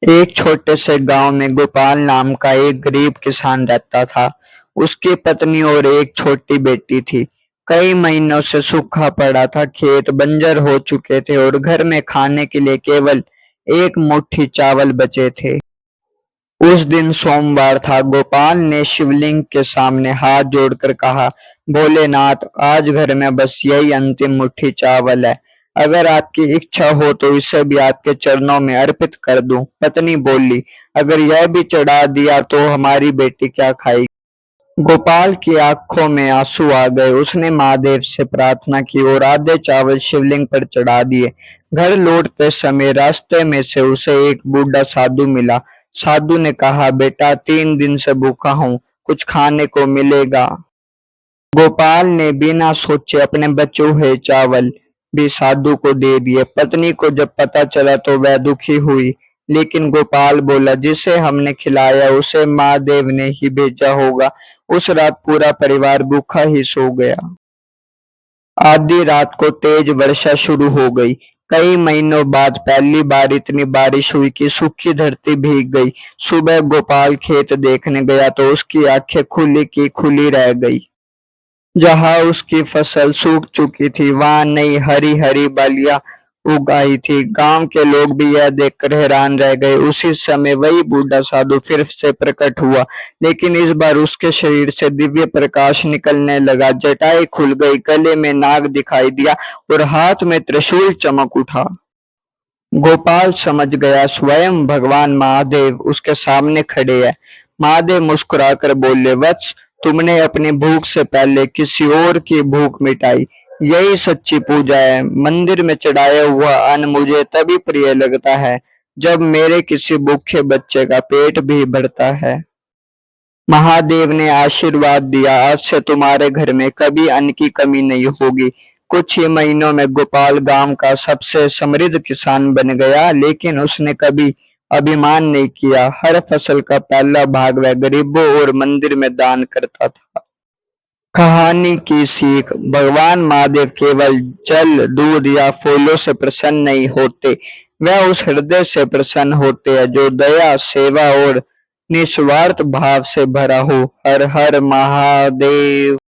एक छोटे से गांव में गोपाल नाम का एक गरीब किसान रहता था। उसकी पत्नी और एक छोटी बेटी थी। कई महीनों से सूखा पड़ा था, खेत बंजर हो चुके थे और घर में खाने के लिए केवल एक मुट्ठी चावल बचे थे। उस दिन सोमवार था। गोपाल ने शिवलिंग के सामने हाथ जोड़कर कहा, भोलेनाथ, आज घर में बस यही अंतिम मुट्ठी चावल है। अगर आपकी इच्छा हो तो इसे भी आपके चरणों में अर्पित कर दूं। पत्नी बोली, अगर यह भी चढ़ा दिया तो हमारी बेटी क्या खाएगी? गोपाल की आंखों में आंसू आ गए। उसने महादेव से प्रार्थना की और आधे चावल शिवलिंग पर चढ़ा दिए। घर लौटते समय रास्ते में से उसे एक बूढ़ा साधु मिला। साधु ने कहा, बेटा, 3 दिन से भूखा हूँ, कुछ खाने को मिलेगा? गोपाल ने बिना सोचे अपने बचे हुए चावल भी साधु को दे दिए। पत्नी को जब पता चला तो वह दुखी हुई, लेकिन गोपाल बोला, जिसे हमने खिलाया उसे महादेव ने ही भेजा होगा। उस रात पूरा परिवार भूखा ही सो गया। आधी रात को तेज वर्षा शुरू हो गई। कई महीनों बाद पहली बार इतनी बारिश हुई कि सूखी धरती भीग गई। सुबह गोपाल खेत देखने गया तो उसकी आंखें खुली की खुली रह गई। जहां उसकी फसल सूख चुकी थी, वहां नई हरी हरी बालियां उग आई थी। गांव के लोग भी यह देखकर हैरान रह गए। उसी समय वही बूढ़ा साधु फिर से प्रकट हुआ, लेकिन इस बार उसके शरीर से दिव्य प्रकाश निकलने लगा। जटाएं खुल गई, गले में नाग दिखाई दिया और हाथ में त्रिशूल चमक उठा। गोपाल समझ गया, स्वयं भगवान महादेव उसके सामने खड़े हैं। महादेव मुस्कुराकर बोले, वत्स, तुमने अपनी भूख से पहले किसी और की भूख मिटाई। यही सच्ची पूजा है। मंदिर में चढ़ाया हुआ अन्न मुझे तभी प्रिय लगता है जब मेरे किसी भूखे बच्चे का पेट भी भरता है। महादेव ने आशीर्वाद दिया, आज से तुम्हारे घर में कभी अन्न की कमी नहीं होगी। कुछ ही महीनों में गोपाल गांव का सबसे समृद्ध किसान बन गया, लेकिन उसने कभी अभिमान नहीं किया। हर फसल का पहला भाग वह गरीबों और मंदिर में दान करता था। कहानी की सीख, भगवान महादेव केवल जल, दूध या फूलों से प्रसन्न नहीं होते, वह उस हृदय से प्रसन्न होते हैं जो दया, सेवा और निस्वार्थ भाव से भरा हो। हर हर महादेव।